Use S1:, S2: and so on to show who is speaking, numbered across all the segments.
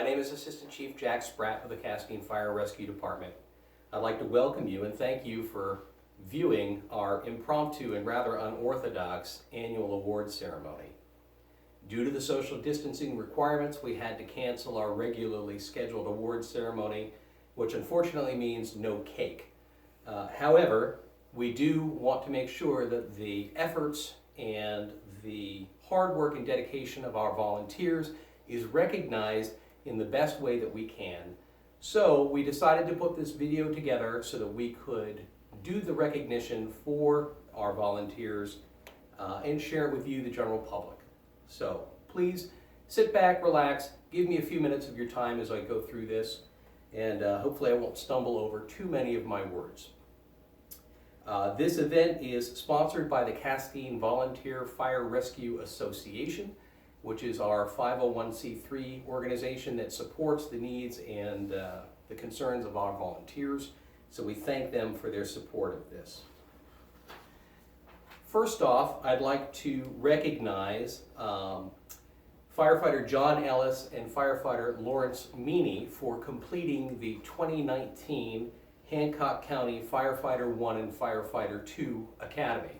S1: My name is Assistant Chief Jack Spratt of the Castine Fire Rescue Department. I'd like to welcome you and thank you for viewing our impromptu and rather unorthodox annual award ceremony. Due to the social distancing requirements, we had to cancel our regularly scheduled award ceremony, which unfortunately means no cake. However, we do want to make sure that the efforts and the hard work and dedication of our volunteers is recognized in the best way that we can. So we decided to put this video together so that we could do the recognition for our volunteers and share it with you, the general public. So please sit back, relax, give me a few minutes of your time as I go through this, and hopefully I won't stumble over too many of my words. This event is sponsored by the Castine Volunteer Fire Rescue Association, which is our 501c3 organization that supports the needs and the concerns of our volunteers. So we thank them for their support of this. First off, I'd like to recognize firefighter John Ellis and firefighter Lawrence Meany for completing the 2019 Hancock County Firefighter 1 and Firefighter 2 Academy.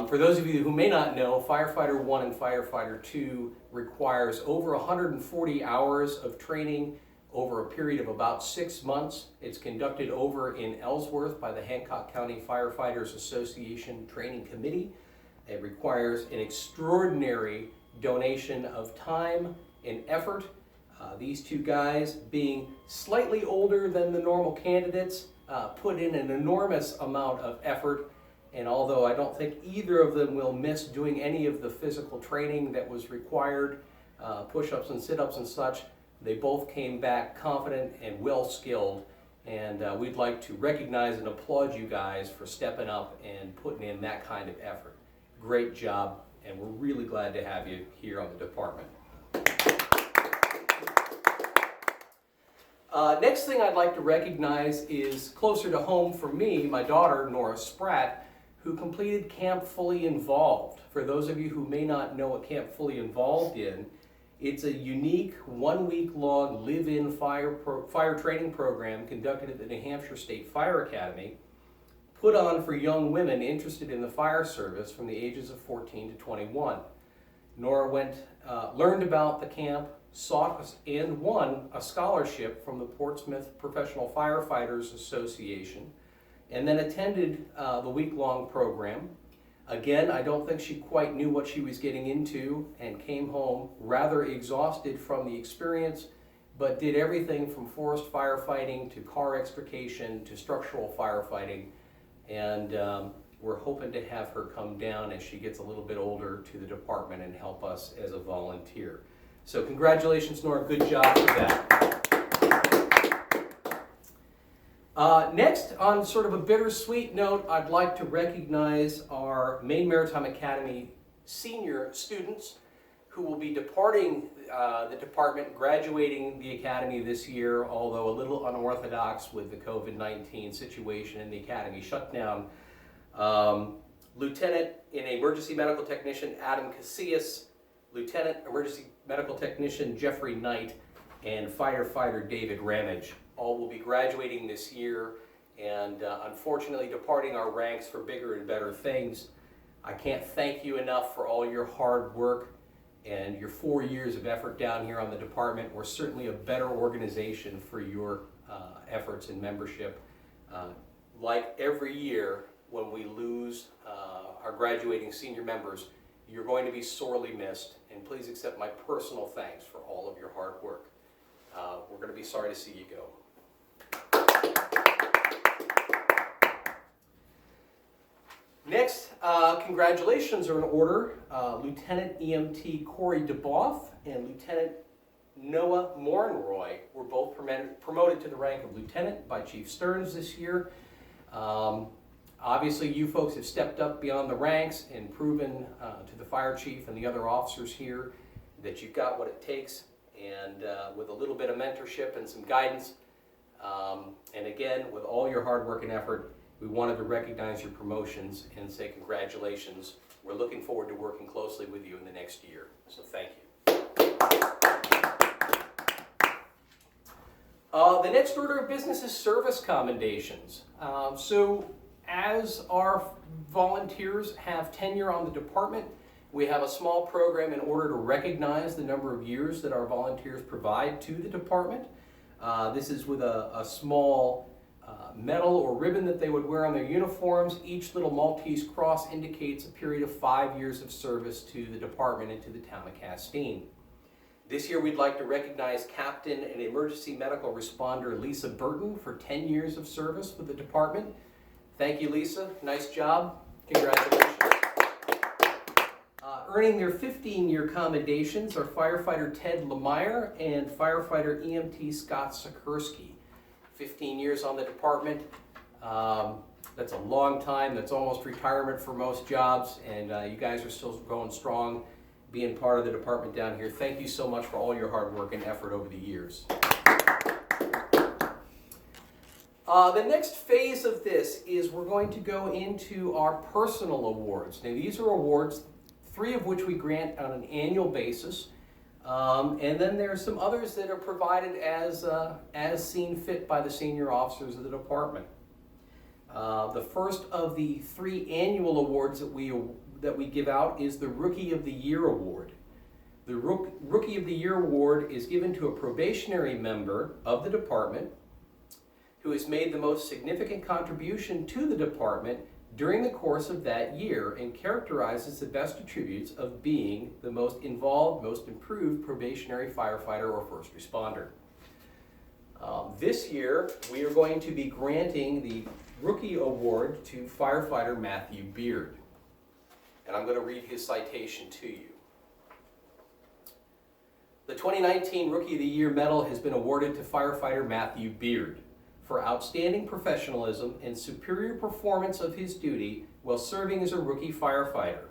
S1: For those of you who may not know, Firefighter 1 and Firefighter 2 requires over 140 hours of training over a period of about 6 months. It's conducted over in Ellsworth by the Hancock County Firefighters Association Training Committee. It requires an extraordinary donation of time and effort. These two guys, being slightly older than the normal candidates, put in an enormous amount of effort. And although I don't think either of them will miss doing any of the physical training that was required, push-ups and sit-ups and such, they both came back confident and well-skilled. And we'd like to recognize and applaud you guys for stepping up and putting in that kind of effort. Great job, and we're really glad to have you here on the department. Next thing I'd like to recognize is closer to home for me, my daughter, Nora Spratt, who completed Camp Fully Involved. For those of you who may not know what Camp Fully Involved is, it's a unique 1-week-long live-in fire training program conducted at the New Hampshire State Fire Academy, put on for young women interested in the fire service from the ages of 14 to 21. Nora learned about the camp, sought and won a scholarship from the Portsmouth Professional Firefighters Association, and then attended the week-long program. Again, I don't think she quite knew what she was getting into and came home rather exhausted from the experience, but did everything from forest firefighting to car extrication to structural firefighting. And we're hoping to have her come down as she gets a little bit older to the department and help us as a volunteer. So congratulations, Nora, good job for that. Next, on sort of a bittersweet note, I'd like to recognize our Maine Maritime Academy senior students who will be departing the department, graduating the academy this year, although a little unorthodox with the COVID-19 situation and the academy shutdown. Lieutenant in Emergency Medical Technician Adam Casillas, Lieutenant Emergency Medical Technician Jeffrey Knight, and Firefighter David Ramage. All will be graduating this year and unfortunately departing our ranks for bigger and better things. I can't thank you enough for all your hard work and your 4 years of effort down here on the department. We're certainly a better organization for your efforts and membership. Like every year when we lose our graduating senior members, you're going to be sorely missed, and please accept my personal thanks for all of your hard work. We're going to be sorry to see you go. Next, congratulations are in order. Lieutenant EMT Corey DeBoff and Lieutenant Noah Morinroy were both promoted to the rank of lieutenant by Chief Stearns this year. Obviously, you folks have stepped up beyond the ranks and proven to the fire chief and the other officers here that you've got what it takes, and with a little bit of mentorship and some guidance, and again, with all your hard work and effort, we wanted to recognize your promotions and say congratulations. We're looking forward to working closely with you in the next year, so thank you. The next order of business is service commendations. So as our volunteers have tenure on the department, we have a small program in order to recognize the number of years that our volunteers provide to the department. This is with a small medal or ribbon that they would wear on their uniforms. Each little Maltese cross indicates a period of 5 years of service to the department and to the town of Castine. This year we'd like to recognize Captain and Emergency Medical Responder Lisa Burton for 10 years of service with the department. Thank you, Lisa. Nice job. Congratulations. Earning their 15-year commendations are firefighter Ted Lemire and firefighter EMT Scott Sikorsky. 15 years on the department. That's a long time. That's almost retirement for most jobs, and you guys are still going strong, being part of the department down here. Thank you so much for all your hard work and effort over the years. The next phase of this is we're going to go into our personal awards. Now, these are awards, 3 of which we grant on an annual basis. And then there are some others that are provided as seen fit by the senior officers of the department. The first of the 3 annual awards that we give out is the Rookie of the Year Award. The Rookie of the Year Award is given to a probationary member of the department who has made the most significant contribution to the department during the course of that year and characterizes the best attributes of being the most involved, most improved probationary firefighter or first responder. This year, we are going to be granting the Rookie Award to firefighter Matthew Beard. And I'm going to read his citation to you. The 2019 Rookie of the Year Medal has been awarded to firefighter Matthew Beard for outstanding professionalism and superior performance of his duty while serving as a rookie firefighter.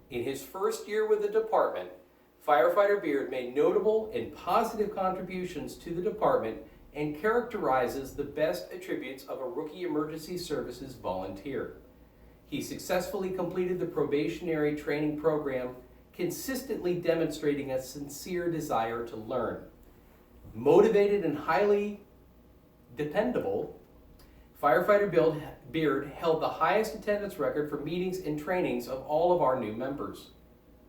S1: In his first year with the department, firefighter Beard made notable and positive contributions to the department and characterizes the best attributes of a rookie emergency services volunteer. He successfully completed the probationary training program, consistently demonstrating a sincere desire to learn. Motivated and highly dependable, firefighter Beard held the highest attendance record for meetings and trainings of all of our new members.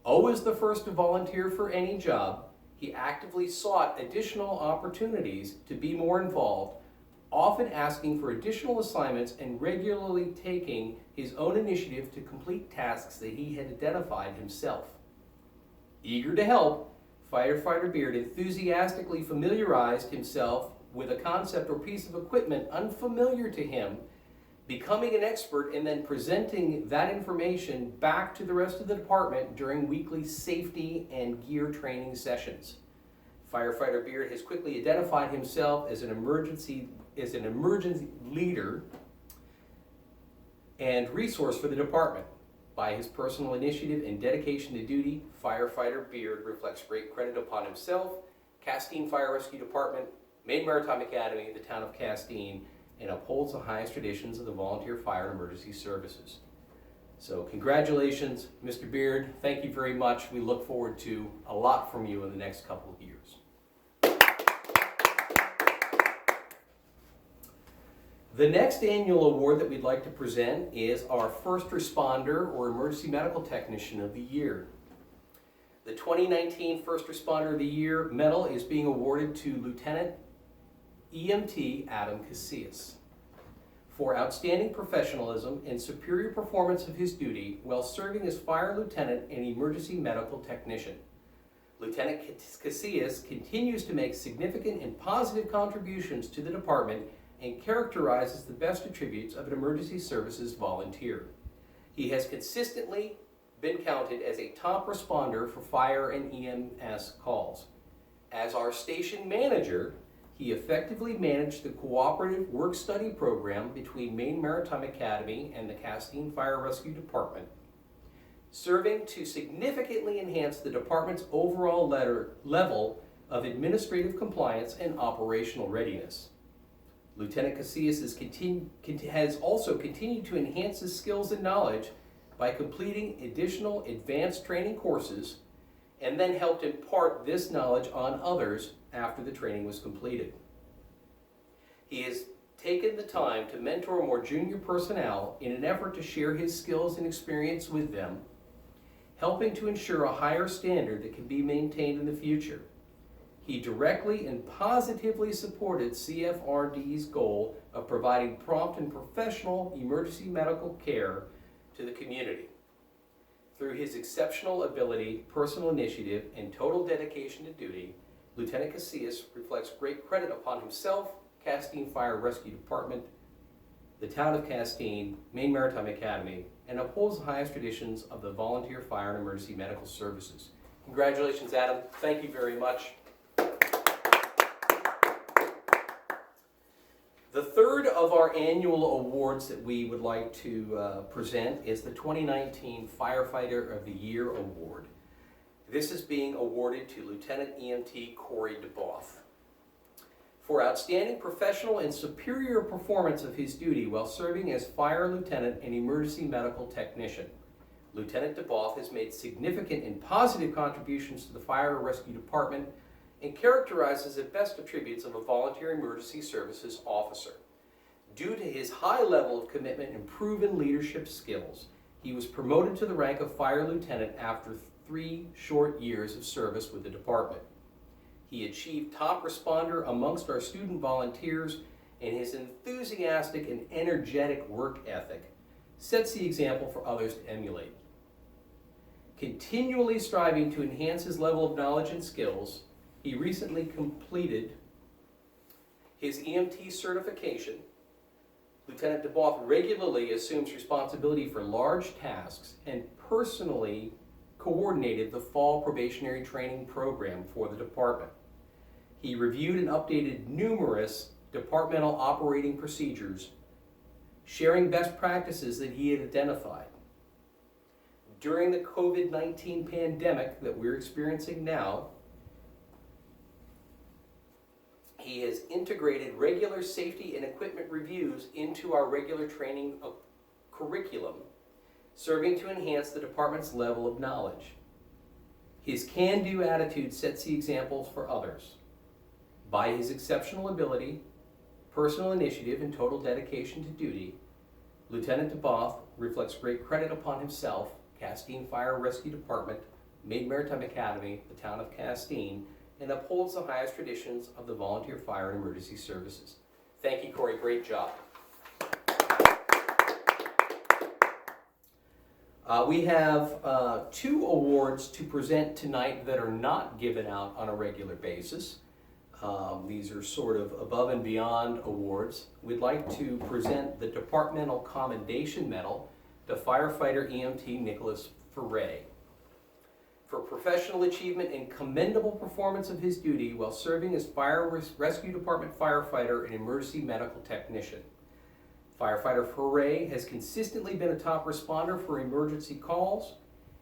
S1: Always the first to volunteer for any job, he actively sought additional opportunities to be more involved, often asking for additional assignments and regularly taking his own initiative to complete tasks that he had identified himself. Eager to help, firefighter Beard enthusiastically familiarized himself with a concept or piece of equipment unfamiliar to him, becoming an expert and then presenting that information back to the rest of the department during weekly safety and gear training sessions. Firefighter Beard has quickly identified himself as an emergency leader and resource for the department. By his personal initiative and dedication to duty, firefighter Beard reflects great credit upon himself, Castine Fire Rescue Department, Maine Maritime Academy, the town of Castine, and upholds the highest traditions of the volunteer fire and emergency services. So congratulations, Mr. Beard. Thank you very much. We look forward to a lot from you in the next couple of years. The next annual award that we'd like to present is our First Responder or Emergency Medical Technician of the Year. The 2019 First Responder of the Year medal is being awarded to Lieutenant EMT Adam Casillas for outstanding professionalism and superior performance of his duty while serving as fire lieutenant and emergency medical technician. Lieutenant Casillas continues to make significant and positive contributions to the department and characterizes the best attributes of an emergency services volunteer. He has consistently been counted as a top responder for fire and EMS calls. As our station manager, he effectively managed the cooperative work-study program between Maine Maritime Academy and the Castine Fire Rescue Department, serving to significantly enhance the department's overall level of administrative compliance and operational readiness. Lieutenant Casillas has also continued to enhance his skills and knowledge by completing additional advanced training courses and then helped impart this knowledge on others after the training was completed. He has taken the time to mentor more junior personnel in an effort to share his skills and experience with them, helping to ensure a higher standard that can be maintained in the future. He directly and positively supported CFRD's goal of providing prompt and professional emergency medical care to the community. Through his exceptional ability, personal initiative, and total dedication to duty, Lieutenant Casillas reflects great credit upon himself, Castine Fire Rescue Department, the town of Castine, Maine Maritime Academy, and upholds the highest traditions of the volunteer fire and emergency medical services. Congratulations, Adam. Thank you very much. The third of our annual awards that we would like to present is the 2019 Firefighter of the Year Award. This is being awarded to Lieutenant EMT Corey DeBoff for outstanding professional and superior performance of his duty while serving as fire lieutenant and emergency medical technician. Lieutenant DeBoff has made significant and positive contributions to the Fire Rescue Department and characterizes the best attributes of a volunteer emergency services officer. Due to his high level of commitment and proven leadership skills, he was promoted to the rank of fire lieutenant after 3 short years of service with the department. He achieved top responder amongst our student volunteers, and his enthusiastic and energetic work ethic sets the example for others to emulate. Continually striving to enhance his level of knowledge and skills, he recently completed his EMT certification. Lieutenant DeBoff regularly assumes responsibility for large tasks and personally coordinated the fall probationary training program for the department. He reviewed and updated numerous departmental operating procedures, sharing best practices that he had identified. During the COVID-19 pandemic that we're experiencing now, he has integrated regular safety and equipment reviews into our regular training curriculum, serving to enhance the department's level of knowledge. His can-do attitude sets the examples for others. By his exceptional ability, personal initiative, and total dedication to duty, Lieutenant DeBoff reflects great credit upon himself, Castine Fire Rescue Department, Maine Maritime Academy, the town of Castine, and upholds the highest traditions of the volunteer fire and emergency services. Thank you, Corey. Great job. We have 2 awards to present tonight that are not given out on a regular basis. These are sort of above and beyond awards. We'd like to present the Departmental Commendation Medal to firefighter EMT Nicholas Foray for professional achievement and commendable performance of his duty while serving as Fire Rescue Department firefighter and emergency medical technician. Firefighter Foray has consistently been a top responder for emergency calls.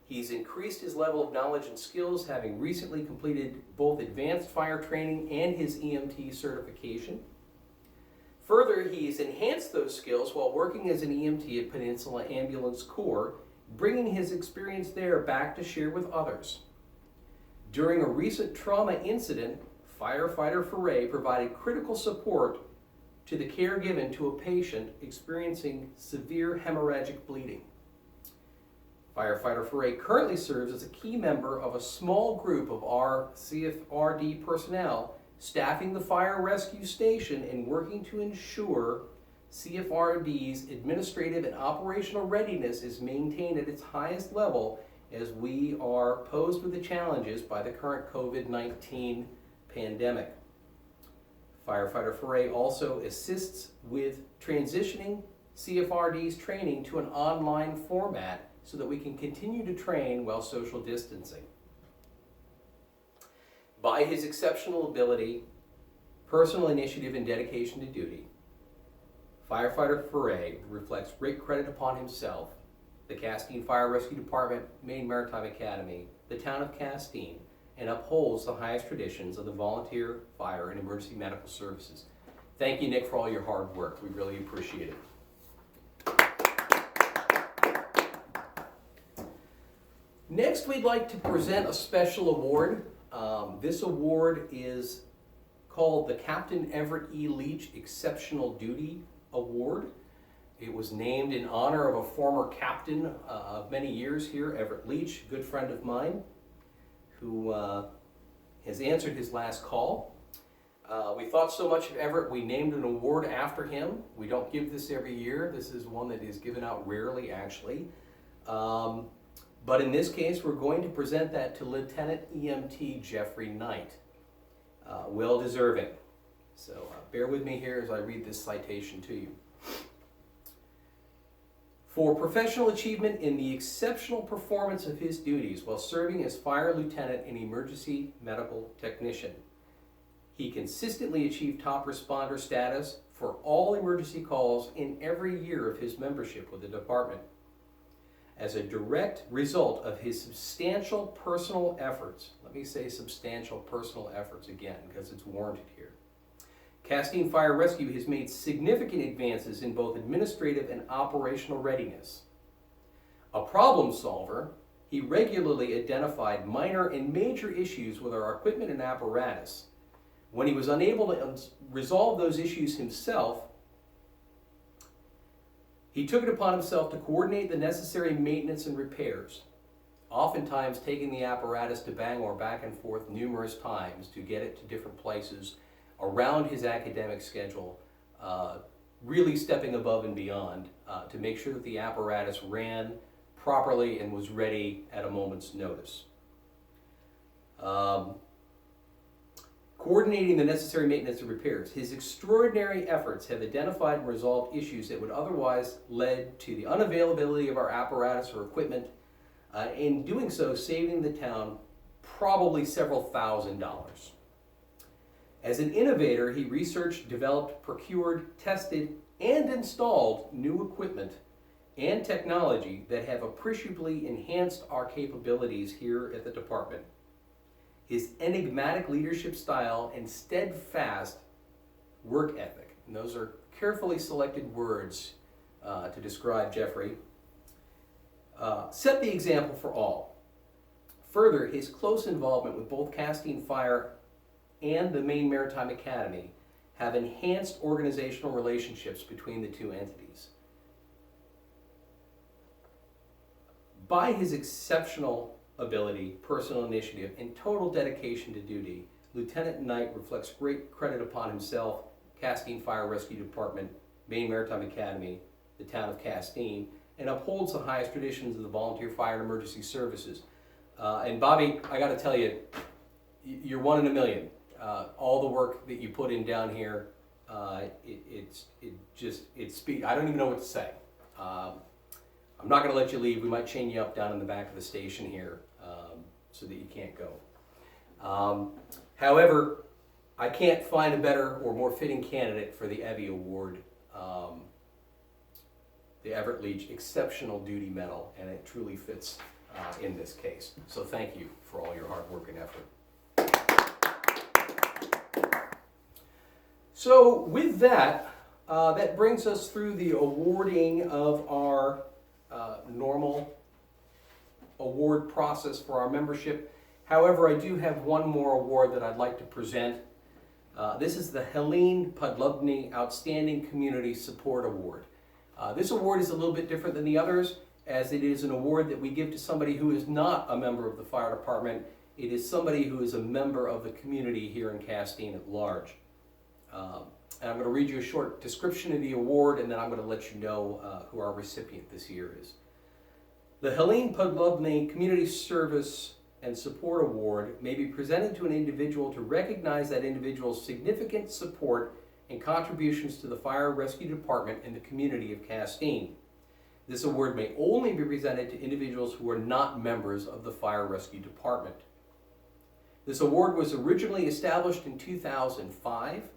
S1: He's increased his level of knowledge and skills, having recently completed both advanced fire training and his EMT certification. Further, he's enhanced those skills while working as an EMT at Peninsula Ambulance Corps, bringing his experience there back to share with others. During a recent trauma incident, Firefighter Foray provided critical support to the care given to a patient experiencing severe hemorrhagic bleeding. Firefighter Foray currently serves as a key member of a small group of our CFRD personnel staffing the fire rescue station and working to ensure CFRD's administrative and operational readiness is maintained at its highest level as we are posed with the challenges by the current COVID-19 pandemic. Firefighter Foray also assists with transitioning CFRD's training to an online format so that we can continue to train while social distancing. By his exceptional ability, personal initiative, and dedication to duty, Firefighter Foray reflects great credit upon himself, the Castine Fire Rescue Department, Maine Maritime Academy, the town of and upholds the highest traditions of the volunteer, fire, and emergency medical services. Thank you, Nick, for all your hard work. We really appreciate it. Next, we'd like to present a special award. This award is called the Captain Everett E. Leach Exceptional Duty Award. It was named in honor of a former captain of many years here, Everett Leach, a good friend of mine, who has answered his last call. We thought so much of Everett, we named an award after him. We don't give this every year. This is one that is given out rarely, actually. But in this case, we're going to present that to Lieutenant EMT Jeffrey Knight. Well deserving. So bear with me here as I read this citation to you. For professional achievement in the exceptional performance of his duties while serving as fire lieutenant and emergency medical technician, he consistently achieved top responder status for all emergency calls in every year of his membership with the department. As a direct result of his substantial personal efforts, let me say substantial personal efforts again because it's warranted here, Castine Fire Rescue has made significant advances in both administrative and operational readiness. A problem solver, he regularly identified minor and major issues with our equipment and apparatus. When he was unable to resolve those issues himself, he took it upon himself to coordinate the necessary maintenance and repairs, oftentimes taking the apparatus to Bangor back and forth numerous times to get it to different places around his academic schedule, really stepping above and beyond to make sure that the apparatus ran properly and was ready at a moment's notice. Coordinating the necessary maintenance and repairs. His extraordinary efforts have identified and resolved issues that would otherwise lead to the unavailability of our apparatus or equipment, in doing so saving the town probably several $1,000s. As an innovator, he researched, developed, procured, tested, and installed new equipment and technology that have appreciably enhanced our capabilities here at the department. His enigmatic leadership style and steadfast work ethic, and those are carefully selected words to describe Jeffrey, set the example for all. Further, his close involvement with both Castine Fire and the Maine Maritime Academy have enhanced organizational relationships between the two entities. By his exceptional ability, personal initiative, and total dedication to duty, Lieutenant Knight reflects great credit upon himself, Castine Fire Rescue Department, Maine Maritime Academy, the town of Castine, and upholds the highest traditions of the volunteer fire and emergency services. And Bobby, I got to tell you, you're one in a million. All the work that you put in down here, it's speed. I don't even know what to say. I'm not going to let you leave. We might chain you up down in the back of the station here so that you can't go. However, I can't find a better or more fitting candidate for the EVI Award, the Everett Leach Exceptional Duty Medal, and it truly fits in this case. So thank you for all your hard work and effort. So with that, that brings us through the awarding of our normal award process for our membership. However, I do have one more award that I'd like to present. This is the Helene Podlubny Outstanding Community Support Award. This award is a little bit different than the others, as it is an award that we give to somebody who is not a member of the fire department. It is somebody who is a member of the community here in Castine at large. And I'm going to read you a short description of the award, and then I'm going to let you know who our recipient this year is. The Helene Podlubny Community Service and Support Award may be presented to an individual to recognize that individual's significant support and contributions to the Fire Rescue Department and the community of Castine. This award may only be presented to individuals who are not members of the Fire Rescue Department. This award was originally established in 2005.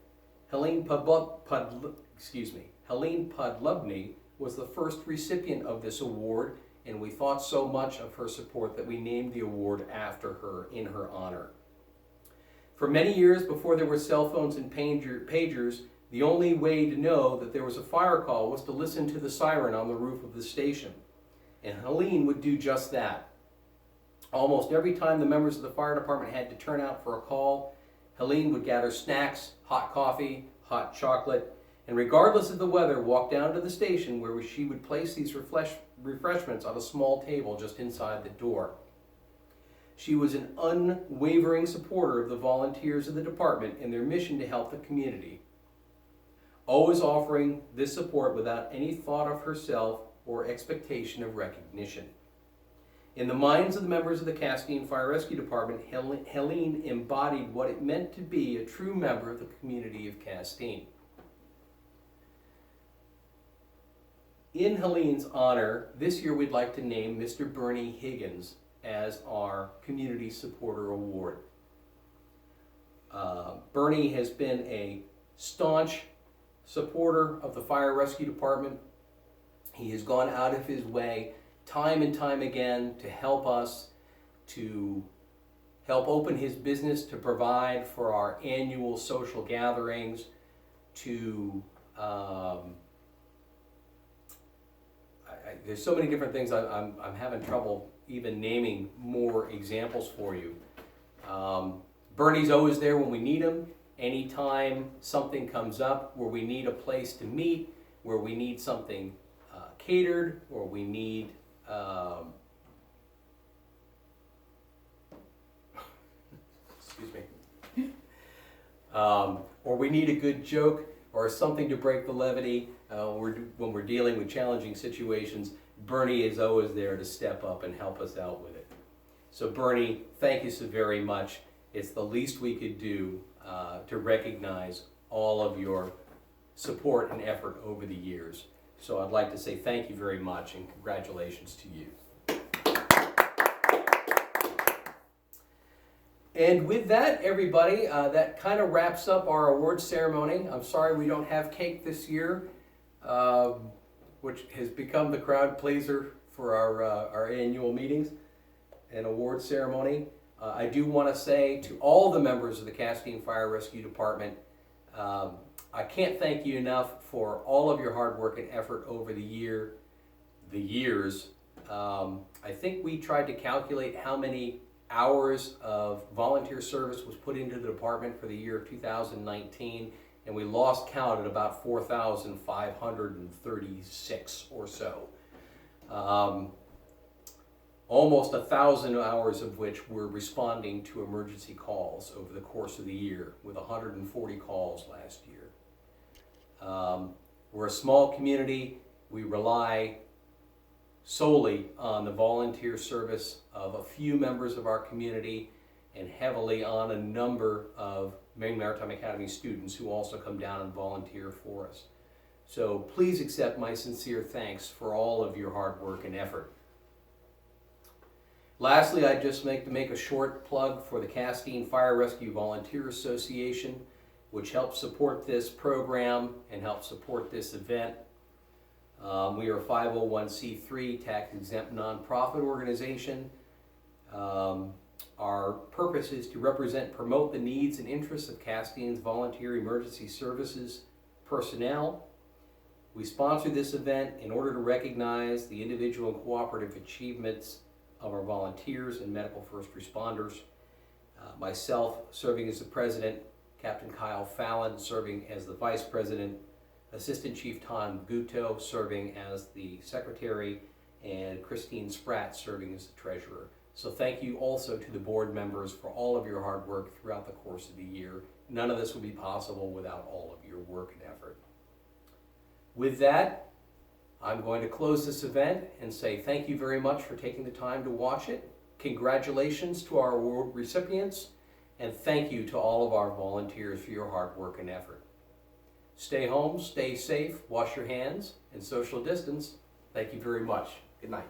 S1: Helene Podlubny was the first recipient of this award, and we thought so much of her support that we named the award after her in her honor. For many years before there were cell phones and pagers, The only way to know that there was a fire call was to listen to the siren on the roof of the station. And Helene would do just that. Almost every time the members of the fire department had to turn out for a call, Helene would gather snacks, hot coffee, hot chocolate, and regardless of the weather, walk down to the station where she would place these refreshments on a small table just inside the door. She was an unwavering supporter of the volunteers of the department and their mission to help the community, always offering this support without any thought of herself or expectation of recognition. In the minds of the members of the Castine Fire Rescue Department, Helene embodied what it meant to be a true member of the community of Castine. In Helene's honor, this year we'd like to name Mr. Bernie Higgins as our Community Supporter Award. Bernie has been a staunch supporter of the Fire Rescue Department. He has gone out of his way time and time again to help us, to help open his business, to provide for our annual social gatherings, to there's so many different things. I'm having trouble even naming more examples for you. Bernie's always there when we need him. Anytime something comes up where we need a place to meet, where we need something catered, or we need excuse me, or we need a good joke or something to break the levity when we're dealing with challenging situations, Bernie is always there to step up and help us out with it. So Bernie, thank you so very much. It's the least we could do to recognize all of your support and effort over the years. So I'd like to say thank you very much and congratulations to you. And with that, everybody, that kind of wraps up our awards ceremony. I'm sorry we don't have cake this year, which has become the crowd pleaser for our annual meetings and award ceremony. I do want to say to all the members of the Castine Fire Rescue Department, I can't thank you enough for all of your hard work and effort over the years. I think we tried to calculate how many hours of volunteer service was put into the department for the year of 2019, and we lost count at about 4,536 or so. Almost 1,000 hours of which were responding to emergency calls over the course of the year, with 140 calls last year. We're a small community. We rely solely on the volunteer service of a few members of our community and heavily on a number of Maine Maritime Academy students who also come down and volunteer for us. So please accept my sincere thanks for all of your hard work and effort. Lastly, I'd just make a short plug for the Castine Fire Rescue Volunteer Association, which helps support this program and helps support this event. We are a 501c3 tax-exempt nonprofit organization. Our purpose is to represent and promote the needs and interests of Castine's volunteer emergency services personnel. We sponsor this event in order to recognize the individual and cooperative achievements of our volunteers and medical first responders. Myself serving as the president, Captain Kyle Fallon serving as the vice president, Assistant Chief Tom Guto serving as the secretary, and Castine Spratt serving as the treasurer. So thank you also to the board members for all of your hard work throughout the course of the year. None of this would be possible without all of your work and effort. With that, I'm going to close this event and say thank you very much for taking the time to watch it. Congratulations to our award recipients, and thank you to all of our volunteers for your hard work and effort. Stay home, stay safe, wash your hands, and social distance. Thank you very much. Good night.